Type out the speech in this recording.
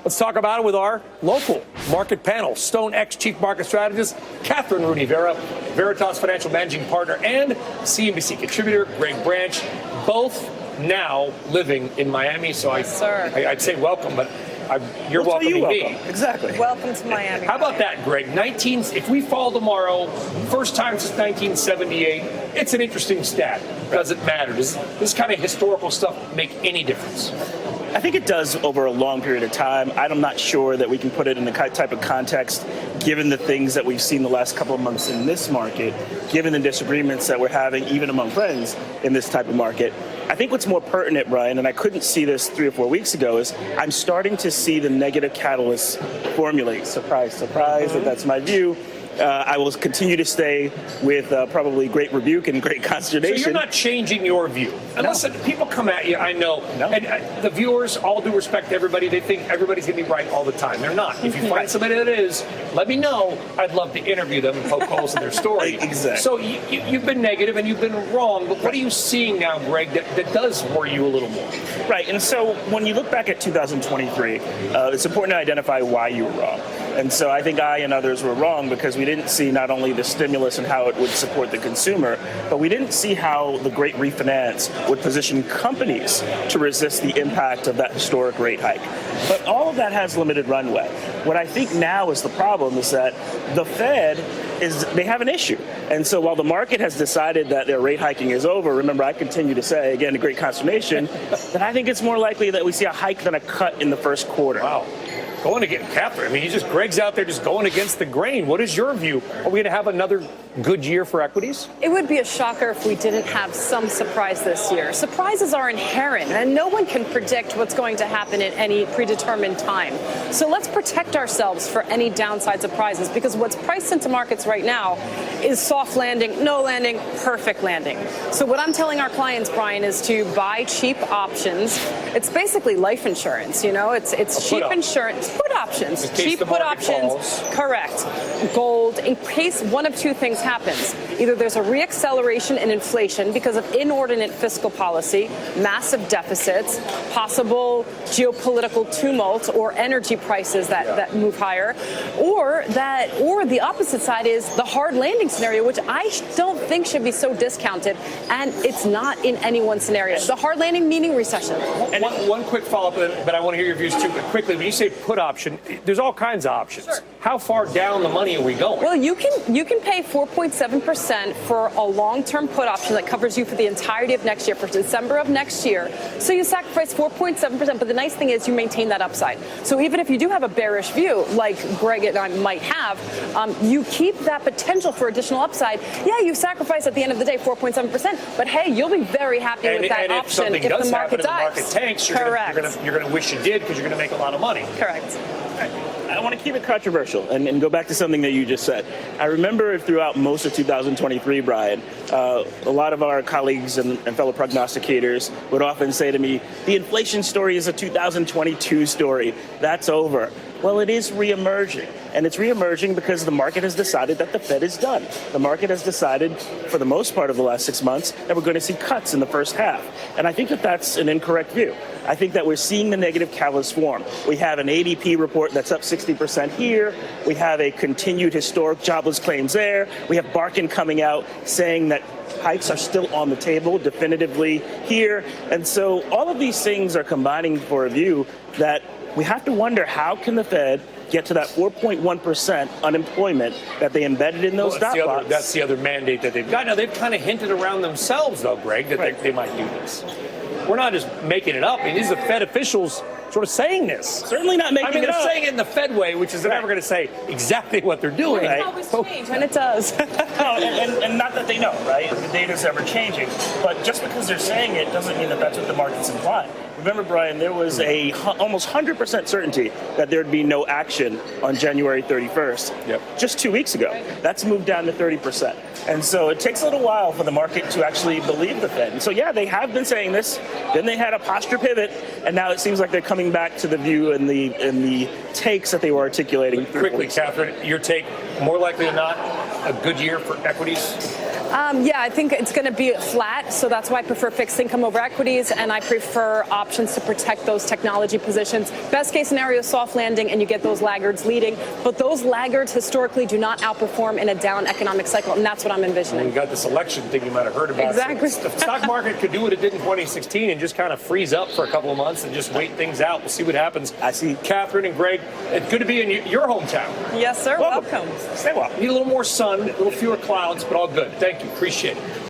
Let's talk about it with our local market panel. StoneX Chief Market Strategist Kathryn Rooney Vera, Veritas Financial Managing Partner, and CNBC contributor Greg Branch, both now living in Miami. So I'd say welcome, but you're welcoming me. Exactly. Welcome to Miami. How about that, Greg? If we fall tomorrow, first time since 1978, it's an interesting stat. Does it matter? Does this kind of historical stuff make any difference? I think it does over a long period of time. I'm not sure that we can put it in the type of context, given the things that we've seen the last couple of months in this market, given the disagreements that we're having even among friends in this type of market. I think what's more pertinent, Brian, and I couldn't see this 3 or 4 weeks ago, is I'm starting to see the negative catalysts formulate. Surprise, surprise, that's my view. I will continue to stay with probably great rebuke and great consternation. So you're not changing your view? Unless people come at you, I know. No. And the viewers, all due respect to everybody, they think everybody's going to be right all the time. They're not. If you find somebody that is, let me know. I'd love to interview them and poke holes in their story. Exactly. So you've been negative and you've been wrong, but what are you seeing now, Greg, that does worry you a little more? Right, and so when you look back at 2023, it's important to identify why you were wrong. And so I think I and others were wrong because we didn't see not only the stimulus and how it would support the consumer, but we didn't see how the great refinance would position companies to resist the impact of that historic rate hike. But all of that has limited runway. What I think now is the problem is that the Fed they have an issue. And so while the market has decided that their rate hiking is over, remember, I continue to say, again, a great consternation, that I think it's more likely that we see a hike than a cut in the first quarter. Wow. Going against Kathryn. I mean, Greg's out there just going against the grain. What is your view? Are we going to have another good year for equities? It would be a shocker if we didn't have some surprise this year. Surprises are inherent, and no one can predict what's going to happen at any predetermined time. So let's protect ourselves for any downside surprises, because what's priced into markets right now is soft landing, no landing, perfect landing. So what I'm telling our clients, Brian, is to buy cheap options. It's basically life insurance, it's cheap insurance. Put options, cheap put options, correct. Gold, in case one of two things happens. Either there's a reacceleration in inflation because of inordinate fiscal policy, massive deficits, possible geopolitical tumult or energy prices that move higher, or the opposite side is the hard landing scenario, which I don't think should be so discounted, and it's not in any one scenario. The hard landing meaning recession. And one quick follow-up, but I want to hear your views too quickly. When you say put option, there's all kinds of options. Sure. How far down the money are we going? Well, you can pay 4.7% for a long-term put option that covers you for the entirety of next year, for December of next year. So you sacrifice 4.7%, but the nice thing is you maintain that upside. So even if you do have a bearish view, like Greg and I might have, you keep that potential for additional upside. Yeah, you sacrifice at the end of the day 4.7%, but hey, you'll be very happy with that option if the market dives. The market tanks, you're going to wish you did because you're going to make a lot of money. Correct. I want to keep it controversial and go back to something that you just said. I remember throughout most of 2023, Brian, a lot of our colleagues and fellow prognosticators would often say to me, the inflation story is a 2022 story. That's over. Well, it is reemerging, and it's reemerging because the market has decided that the Fed is done. The market has decided, for the most part of the last 6 months, that we're going to see cuts in the first half. And I think that that's an incorrect view. I think that we're seeing the negative catalyst form. We have an ADP report that's up 60% here. We have a continued historic jobless claims there. We have Barkin coming out saying that hikes are still on the table definitively here. And so all of these things are combining for a view that we have to wonder, how can the Fed get to that 4.1% unemployment that they embedded in those dot plots? That's the other mandate that they've got. Now, they've kind of hinted around themselves, though, Greg, that they might do this. We're not just making it up. I mean, these are the Fed officials sort of saying this. Certainly not making it up. They're saying it in the Fed way, which is they're never going to say exactly what they're doing. It's always change, and it does. and not that they know, right? The data's ever changing. But just because they're saying it doesn't mean that that's what the market's implying. Remember, Brian, there was almost 100% certainty that there'd be no action on January 31st. Just 2 weeks ago. That's moved down to 30%. And so it takes a little while for the market to actually believe the Fed. And so, yeah, they have been saying this. Then they had a posture pivot, and now it seems like they're coming back to the view and the takes that they were articulating. Quickly, Kathryn, your take, more likely than not, a good year for equities? Yeah, I think it's going to be flat, so that's why I prefer fixed income over equities, and I prefer options to protect those technology positions. Best case scenario, soft landing, and you get those laggards leading, but those laggards historically do not outperform in a down economic cycle, and that's what I'm envisioning. You got this election thing you might have heard about. Exactly. So the stock market could do what it did in 2016 and just kind of freeze up for a couple of months and just wait things out. We'll see what happens. I see. Kathryn and Greg, it's good to be in your hometown. Yes, sir. Welcome. Stay well. Need a little more sun, a little fewer clouds, but all good. Thank you. Appreciate it.